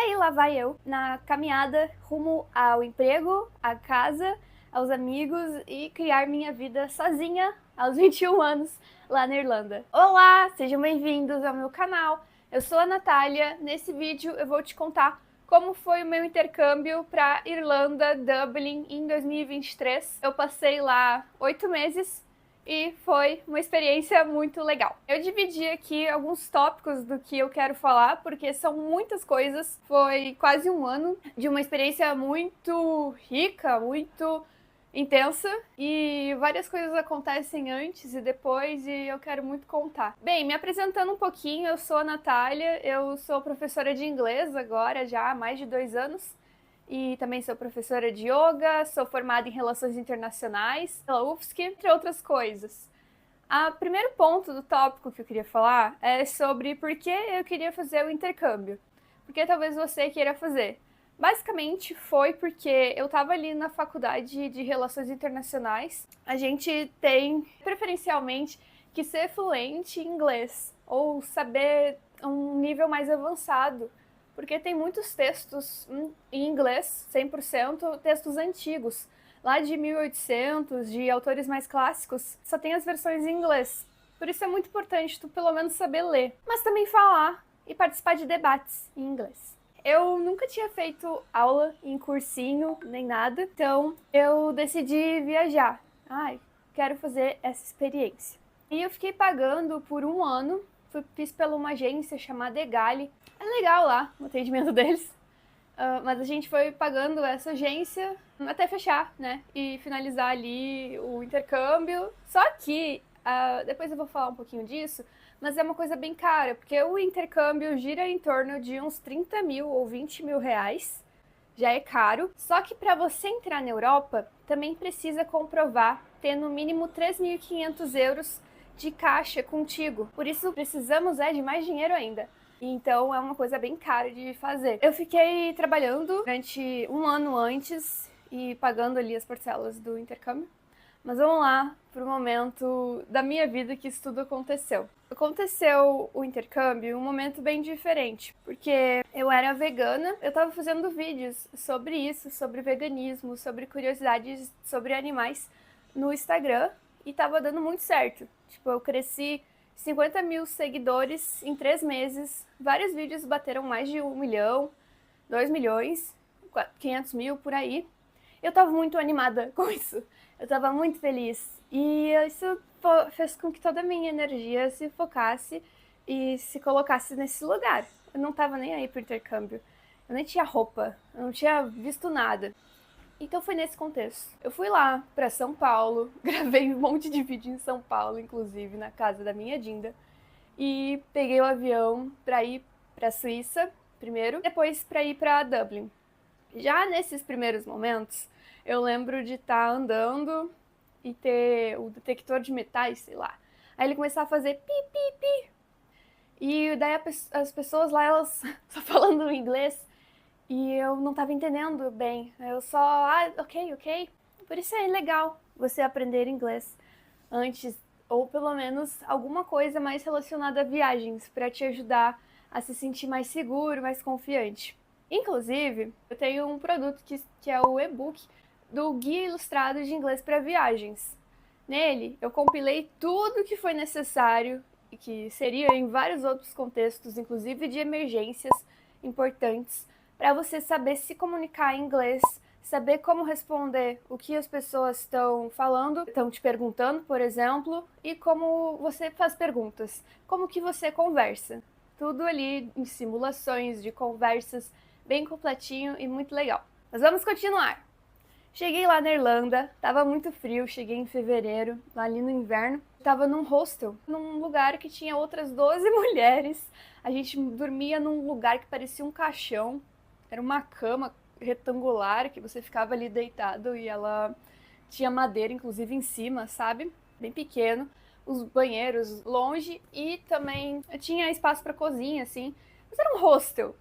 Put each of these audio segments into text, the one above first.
aí lá vai eu, na caminhada rumo ao emprego, à casa, aos amigos e criar minha vida sozinha aos 21 anos lá na Irlanda. Olá, sejam bem-vindos ao meu canal. Eu sou a Natália. Nesse vídeo eu vou te contar como foi o meu intercâmbio para Irlanda, Dublin, em 2023. Eu passei lá 8 meses e foi uma experiência muito legal. Eu dividi aqui alguns tópicos do que eu quero falar, porque são muitas coisas. Foi quase um ano de uma experiência muito rica, muito intensa, e várias coisas acontecem antes e depois e eu quero muito contar. Bem, me apresentando um pouquinho, eu sou a Natália, eu sou professora de inglês agora já há mais de 2 anos. E também sou professora de yoga, sou formada em Relações Internacionais pela UFSC, entre outras coisas. O primeiro ponto do tópico que eu queria falar é sobre por que eu queria fazer o intercâmbio. Por que talvez você queira fazer. Basicamente foi porque eu estava ali na faculdade de Relações Internacionais. A gente tem, preferencialmente, que ser fluente em inglês ou saber um nível mais avançado, porque tem muitos textos em inglês, 100%, textos antigos, lá de 1800, de autores mais clássicos, só tem as versões em inglês. Por isso é muito importante tu pelo menos saber ler, mas também falar e participar de debates em inglês. Eu nunca tinha feito aula em cursinho, nem nada, então eu decidi viajar. Quero fazer essa experiência. E eu fiquei pagando por um ano, fiz pela uma agência chamada Egali. É legal lá o atendimento deles, mas a gente foi pagando essa agência até fechar, né, e finalizar ali o intercâmbio. Só que, depois eu vou falar um pouquinho disso, mas é uma coisa bem cara, porque o intercâmbio gira em torno de uns 30 mil ou 20 mil reais, já é caro. Só que para você entrar na Europa, também precisa comprovar ter no mínimo 3.500 euros de caixa contigo. Por isso precisamos de mais dinheiro ainda. Então é uma coisa bem cara de fazer. Eu fiquei trabalhando durante um ano antes e pagando ali as parcelas do intercâmbio. Mas vamos lá pro momento da minha vida que isso tudo aconteceu. Aconteceu o intercâmbio em um momento bem diferente, porque eu era vegana, eu tava fazendo vídeos sobre isso, sobre veganismo, sobre curiosidades sobre animais no Instagram e tava dando muito certo. Tipo, eu cresci 50 mil seguidores em 3 meses, vários vídeos bateram mais de 1 milhão, 2 milhões, 500 mil por aí. Eu tava muito animada com isso, eu tava muito feliz e isso fez com que toda a minha energia se focasse e se colocasse nesse lugar. Eu não tava nem aí pro intercâmbio, eu nem tinha roupa, eu não tinha visto nada. Então foi nesse contexto. Eu fui lá pra São Paulo, gravei um monte de vídeo em São Paulo, inclusive na casa da minha Dinda, e peguei o avião pra ir pra Suíça primeiro, depois pra ir pra Dublin. Já nesses primeiros momentos, eu lembro de estar andando e ter o detector de metais, sei lá. Aí ele começar a fazer pi, pi, pi. E daí as pessoas lá, elas só falando inglês, e eu não estava entendendo bem. Eu só, ok. Por isso é legal você aprender inglês antes, ou pelo menos alguma coisa mais relacionada a viagens, para te ajudar a se sentir mais seguro, mais confiante. Inclusive, eu tenho um produto que é o e-book do Guia Ilustrado de Inglês para Viagens. Nele, eu compilei tudo que foi necessário e que seria em vários outros contextos, inclusive de emergências importantes, para você saber se comunicar em inglês, saber como responder o que as pessoas estão falando, estão te perguntando, por exemplo, e como você faz perguntas, como que você conversa. Tudo ali em simulações de conversas, bem completinho e muito legal. Mas vamos continuar. Cheguei lá na Irlanda, tava muito frio, cheguei em fevereiro, lá ali no inverno. Tava num hostel, num lugar que tinha outras 12 mulheres. A gente dormia num lugar que parecia um caixão. Era uma cama retangular que você ficava ali deitado e ela tinha madeira, inclusive, em cima, sabe? Bem pequeno. Os banheiros longe e também tinha espaço para cozinha, assim. Mas era um hostel.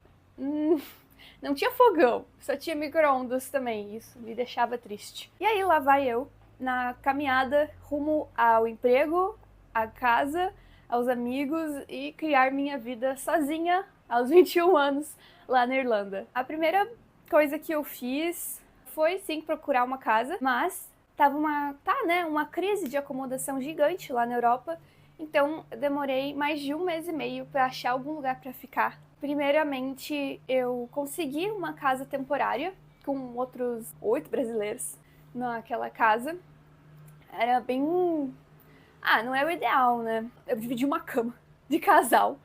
Não tinha fogão, só tinha micro-ondas também. Isso me deixava triste. E aí lá vai eu, na caminhada rumo ao emprego, à casa, aos amigos e criar minha vida sozinha aos 21 anos lá na Irlanda. A primeira coisa que eu fiz foi sim procurar uma casa, mas tava uma crise de acomodação gigante lá na Europa, então eu demorei mais de 1 mês e meio para achar algum lugar para ficar. Primeiramente, eu consegui uma casa temporária com outros 8 brasileiros naquela casa. Era bem... não é o ideal, né? Eu dividi uma cama de casal,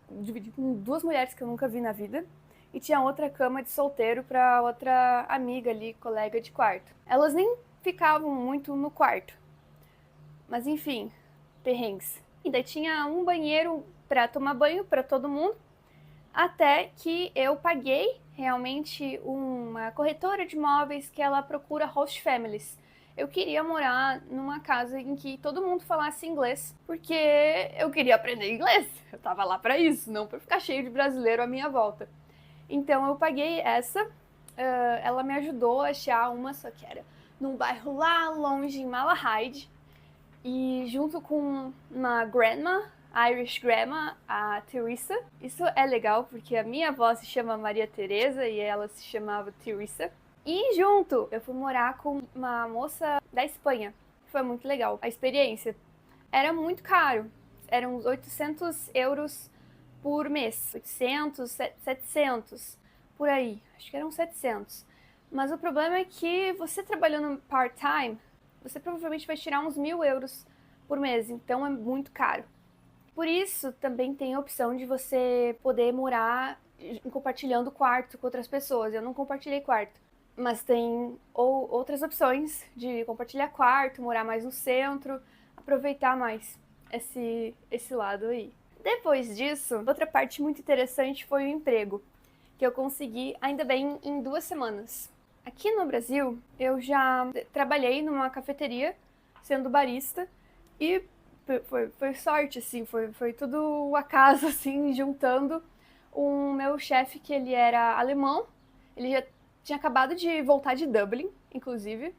dividi com 2 mulheres que eu nunca vi na vida, e tinha outra cama de solteiro para outra amiga ali, colega de quarto. Elas nem ficavam muito no quarto, mas enfim, perrengues. E daí tinha um banheiro para tomar banho para todo mundo, até que eu paguei realmente uma corretora de imóveis que ela procura host families. Eu queria morar numa casa em que todo mundo falasse inglês, porque eu queria aprender inglês. Eu tava lá para isso, não para ficar cheio de brasileiro à minha volta. Então eu paguei essa, ela me ajudou a achar uma, só que era num bairro lá longe, em Malahide, e junto com uma grandma, Irish grandma, a Teresa. Isso é legal porque a minha avó se chama Maria Teresa e ela se chamava Teresa. E junto eu fui morar com uma moça da Espanha. Foi muito legal a experiência. Era muito caro, eram uns 800 euros por mês, 800, 700, por aí, acho que eram 700. Mas o problema é que você trabalhando part-time, você provavelmente vai tirar uns 1.000 euros por mês, então é muito caro. Por isso, também tem a opção de você poder morar compartilhando quarto com outras pessoas. Eu não compartilhei quarto, mas tem outras opções de compartilhar quarto, morar mais no centro, aproveitar mais esse lado aí. Depois disso, outra parte muito interessante foi o emprego, que eu consegui, ainda bem, em 2 semanas. Aqui no Brasil, eu já trabalhei numa cafeteria, sendo barista, e foi sorte, assim, foi tudo o acaso, assim, juntando o meu chefe, que ele era alemão, ele já tinha acabado de voltar de Dublin, inclusive,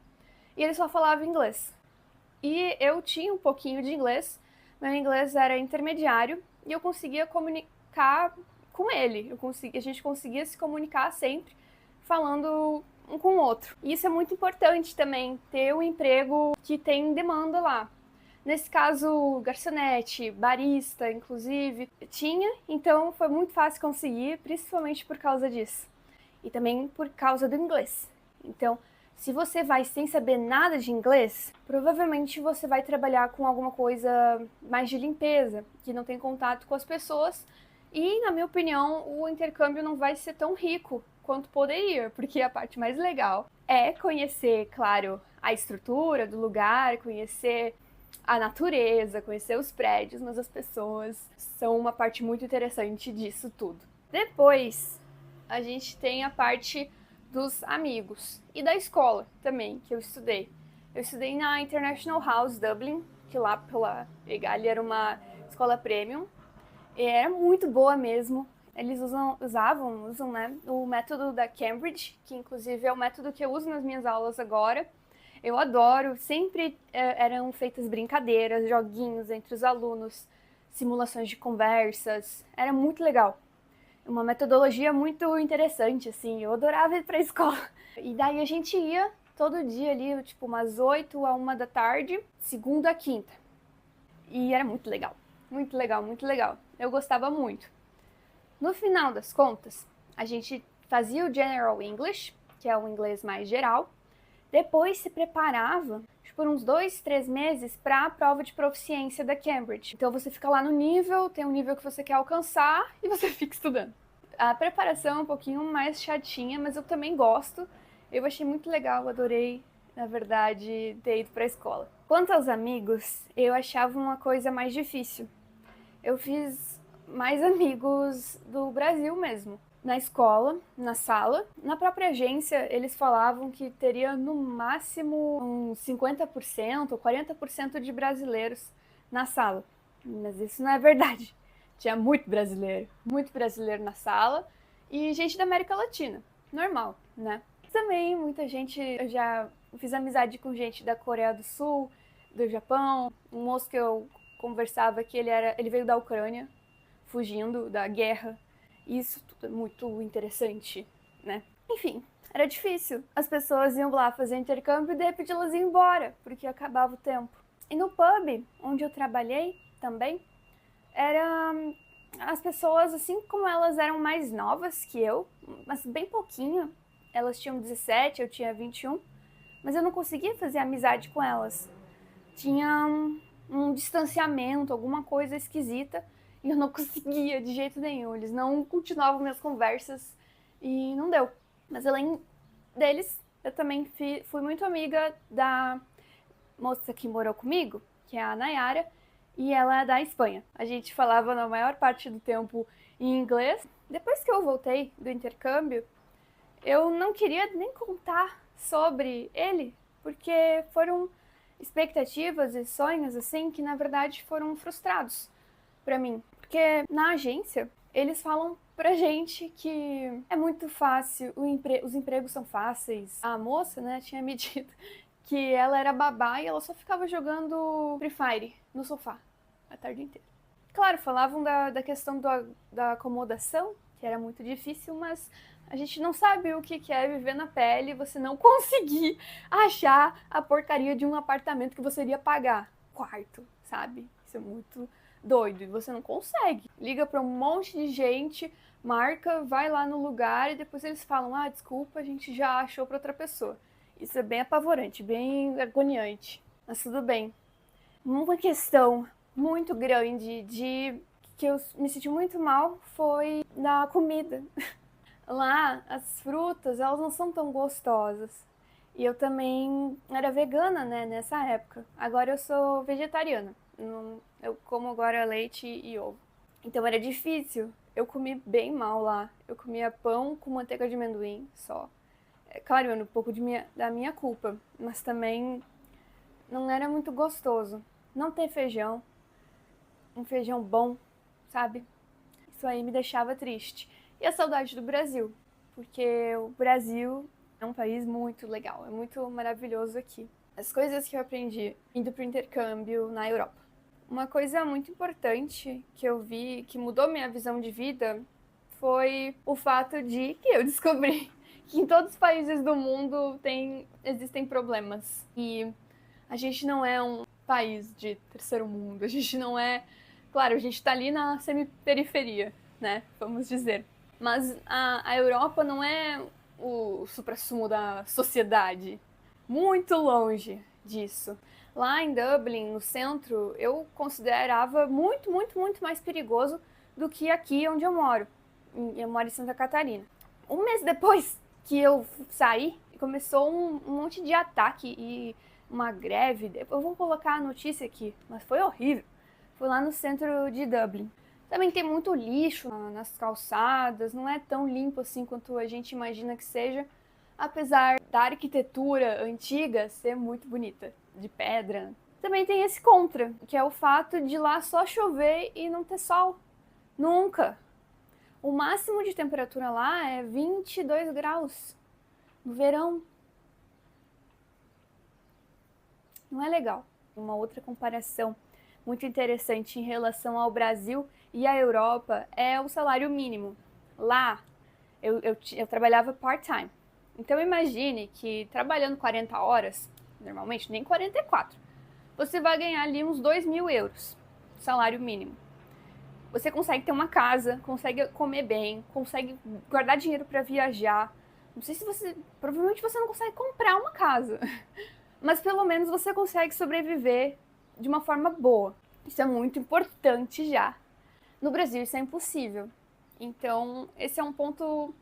e ele só falava inglês. E eu tinha um pouquinho de inglês, meu inglês era intermediário, e eu conseguia comunicar com ele. A gente conseguia se comunicar sempre, falando um com o outro. E isso é muito importante também, ter um emprego que tem demanda lá. Nesse caso, garçonete, barista, inclusive, tinha, então foi muito fácil conseguir, principalmente por causa disso. E também por causa do inglês. Então, se você vai sem saber nada de inglês, provavelmente você vai trabalhar com alguma coisa mais de limpeza, que não tem contato com as pessoas. E, na minha opinião, o intercâmbio não vai ser tão rico quanto poderia, porque a parte mais legal é conhecer, claro, a estrutura do lugar, conhecer a natureza, conhecer os prédios, mas as pessoas são uma parte muito interessante disso tudo. Depois, a gente tem a parte dos amigos e da escola também, que eu estudei. Eu estudei na International House Dublin, que lá pela EGALI era uma escola premium, e era muito boa mesmo. Eles usam, né, o método da Cambridge, que inclusive é o método que eu uso nas minhas aulas agora. Eu adoro, sempre eram feitas brincadeiras, joguinhos entre os alunos, simulações de conversas, era muito legal. Uma metodologia muito interessante, assim, eu adorava ir pra escola. E daí a gente ia todo dia ali, tipo, umas 8 a 1 da tarde, segunda a quinta. E era muito legal, muito legal, muito legal. Eu gostava muito. No final das contas, a gente fazia o General English, que é o inglês mais geral. Depois se preparava por uns 2, 3 meses para a prova de proficiência da Cambridge. Então você fica lá no nível, tem um nível que você quer alcançar e você fica estudando. A preparação é um pouquinho mais chatinha, mas eu também gosto. Eu achei muito legal, adorei, na verdade, ter ido para a escola. Quanto aos amigos, eu achava uma coisa mais difícil. Eu fiz mais amigos do Brasil mesmo. Na escola, na sala, na própria agência, eles falavam que teria no máximo uns 50% ou 40% de brasileiros na sala. Mas isso não é verdade. Tinha muito brasileiro na sala e gente da América Latina, normal, né? Também muita gente, eu já fiz amizade com gente da Coreia do Sul, do Japão. Um moço que eu conversava que ele veio da Ucrânia, fugindo da guerra. E isso tudo é muito interessante, né? Enfim, era difícil. As pessoas iam lá fazer intercâmbio e de repente elas iam embora, porque acabava o tempo. E no pub, onde eu trabalhei também, as pessoas, assim como elas eram mais novas que eu, mas bem pouquinho, elas tinham 17, eu tinha 21, mas eu não conseguia fazer amizade com elas. Tinha um distanciamento, alguma coisa esquisita, e eu não conseguia de jeito nenhum. Eles não continuavam minhas conversas e não deu. Mas além deles, eu também fui muito amiga da moça que morou comigo, que é a Nayara, e ela é da Espanha. A gente falava na maior parte do tempo em inglês. Depois que eu voltei do intercâmbio, eu não queria nem contar sobre ele, porque foram expectativas e sonhos assim que na verdade foram frustrados para mim. Porque na agência, eles falam pra gente que é muito fácil, os empregos são fáceis. A moça, né, tinha me dito que ela era babá e ela só ficava jogando Free Fire no sofá a tarde inteira. Claro, falavam da questão da acomodação, que era muito difícil, mas a gente não sabe o que é viver na pele e você não conseguir achar a porcaria de um apartamento que você iria pagar. Quarto, sabe? Isso é muito doido e você não consegue. Liga para um monte de gente, marca, vai lá no lugar e depois eles falam: ah, desculpa, a gente já achou para outra pessoa. Isso é bem apavorante, bem agoniante, mas tudo bem. Uma questão muito grande que eu me senti muito mal foi na comida. Lá, as frutas, elas não são tão gostosas. E eu também era vegana, né, nessa época. Agora eu sou vegetariana. Eu como agora leite e ovo. Então era difícil. Eu comi bem mal lá. Eu comia pão com manteiga de amendoim só. É claro, era um pouco da minha culpa, mas também não era muito gostoso. Não ter feijão, um feijão bom, sabe? Isso aí me deixava triste. E a saudade do Brasil, porque o Brasil é um país muito legal, é muito maravilhoso aqui. As coisas que eu aprendi indo pro intercâmbio na Europa. Uma coisa muito importante que eu vi, que mudou minha visão de vida, foi o fato de que eu descobri que em todos os países do mundo existem problemas. E a gente não é um país de terceiro mundo, a gente não é... Claro, a gente tá ali na semi-periferia, né, vamos dizer. Mas a Europa não é o suprassumo da sociedade. Muito longe disso. Lá em Dublin, no centro, eu considerava muito, muito, muito mais perigoso do que aqui onde eu moro. Eu moro em Santa Catarina. Um mês depois que eu saí, começou um monte de ataque e uma greve. Eu vou colocar a notícia aqui, mas foi horrível. Foi lá no centro de Dublin. Também tem muito lixo nas calçadas, não é tão limpo assim quanto a gente imagina que seja, apesar da arquitetura antiga ser muito bonita, de pedra. Também tem esse contra, que é o fato de lá só chover e não ter sol. Nunca! O máximo de temperatura lá é 22 graus no verão. Não é legal. Uma outra comparação muito interessante em relação ao Brasil e à Europa é o salário mínimo. Lá, eu trabalhava part-time. Então imagine que trabalhando 40 horas, normalmente nem 44, você vai ganhar ali uns 2.000 euros, salário mínimo. Você consegue ter uma casa, consegue comer bem, consegue guardar dinheiro para viajar. Não sei se provavelmente você não consegue comprar uma casa, mas pelo menos você consegue sobreviver de uma forma boa. Isso é muito importante já. No Brasil isso é impossível. Então esse é um ponto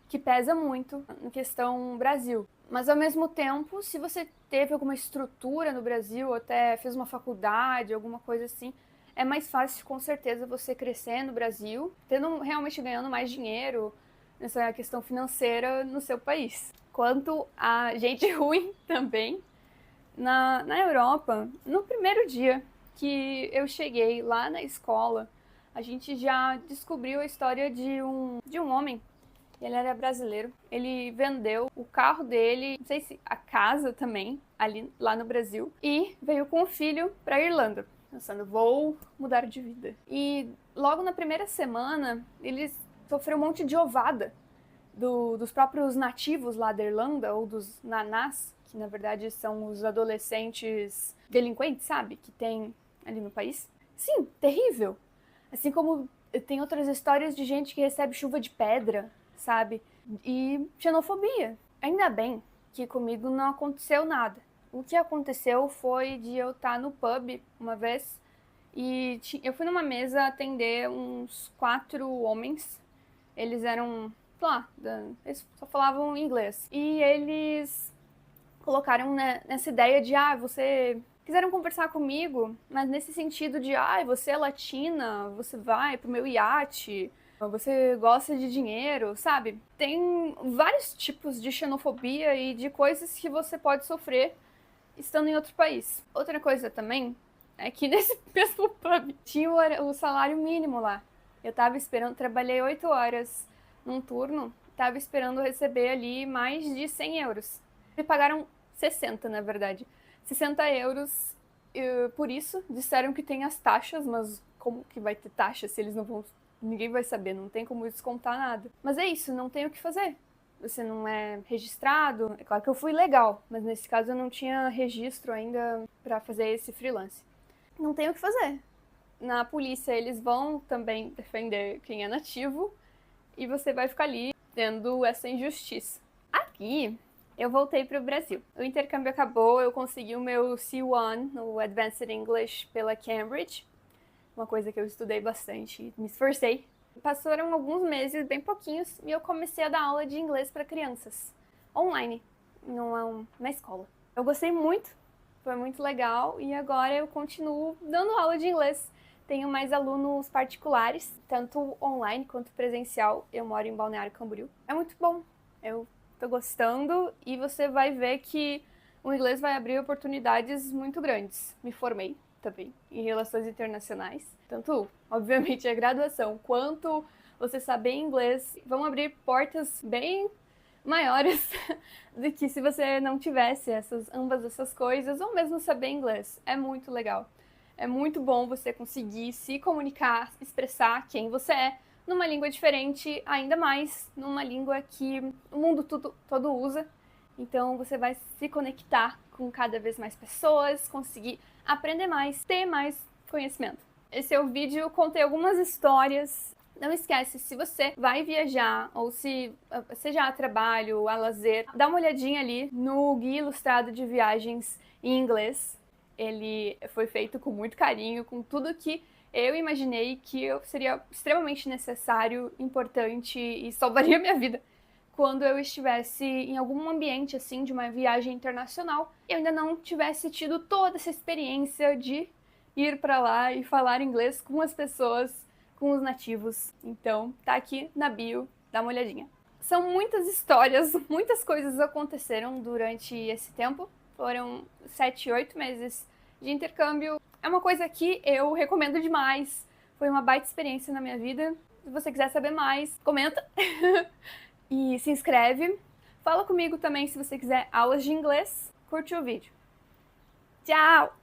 que pesa muito na questão Brasil. Mas ao mesmo tempo, se você teve alguma estrutura no Brasil, ou até fez uma faculdade, alguma coisa assim, é mais fácil com certeza você crescer no Brasil, realmente ganhando mais dinheiro nessa questão financeira no seu país. Quanto a gente ruim também, na Europa, no primeiro dia que eu cheguei lá na escola, a gente já descobriu a história de um homem. Ele era brasileiro. Ele vendeu o carro dele, não sei se a casa também, lá no Brasil, e veio com o filho para a Irlanda, pensando, vou mudar de vida. E logo na primeira semana, eles sofreu um monte de ovada dos próprios nativos lá da Irlanda, ou dos nanás, que na verdade são os adolescentes delinquentes, sabe? Que tem ali no país. Sim, terrível. Assim como tem outras histórias de gente que recebe chuva de pedra, sabe? E xenofobia. Ainda bem que comigo não aconteceu nada. O que aconteceu foi de eu estar no pub uma vez e eu fui numa mesa atender uns 4 homens. Eles eram, sei lá, eles só falavam inglês. E eles colocaram nessa ideia de, você... Quiseram conversar comigo, mas nesse sentido de, você é latina, você vai pro meu iate, você gosta de dinheiro, sabe? Tem vários tipos de xenofobia e de coisas que você pode sofrer estando em outro país. Outra coisa também é que nesse mesmo pub tinha o salário mínimo lá. Eu tava esperando, trabalhei 8 horas num turno, tava esperando receber ali mais de 100 euros. Me pagaram 60, na verdade. 60 euros por isso. Disseram que tem as taxas, mas como que vai ter taxa se eles não vão... Ninguém vai saber, não tem como descontar nada. Mas é isso, não tem o que fazer. Você não é registrado. É claro que eu fui legal, mas nesse caso eu não tinha registro ainda pra fazer esse freelance. Não tem o que fazer. Na polícia eles vão também defender quem é nativo e você vai ficar ali tendo essa injustiça. Aqui eu voltei para o Brasil. O intercâmbio acabou, eu consegui o meu C1 no Advanced English pela Cambridge, uma coisa que eu estudei bastante, me esforcei. Passaram alguns meses, bem pouquinhos, e eu comecei a dar aula de inglês para crianças, online, na escola. Eu gostei muito, foi muito legal, e agora eu continuo dando aula de inglês. Tenho mais alunos particulares, tanto online quanto presencial. Eu moro em Balneário Camboriú. É muito bom, eu tô gostando, e você vai ver que o inglês vai abrir oportunidades muito grandes. Me formei também em Relações Internacionais. Tanto, obviamente, a graduação, quanto você saber inglês vão abrir portas bem maiores do que se você não tivesse ambas essas coisas, ou mesmo saber inglês. É muito legal. É muito bom você conseguir se comunicar, expressar quem você é, numa língua diferente, ainda mais numa língua que o mundo todo usa. Então você vai se conectar com cada vez mais pessoas, conseguir aprender mais, ter mais conhecimento. Esse é o vídeo, contei algumas histórias. Não esquece, se você vai viajar, ou se seja a trabalho, a lazer, dá uma olhadinha ali no Guia Ilustrado de Viagens em inglês. Ele foi feito com muito carinho, com tudo que eu imaginei que seria extremamente necessário, importante e salvaria minha vida quando eu estivesse em algum ambiente assim de uma viagem internacional e eu ainda não tivesse tido toda essa experiência de ir para lá e falar inglês com as pessoas, com os nativos. Então, tá aqui na bio, dá uma olhadinha. São muitas histórias, muitas coisas aconteceram durante esse tempo. Foram 7, 8 meses de intercâmbio. É uma coisa que eu recomendo demais. Foi uma baita experiência na minha vida. Se você quiser saber mais, comenta e se inscreve. Fala comigo também se você quiser aulas de inglês. Curte o vídeo. Tchau!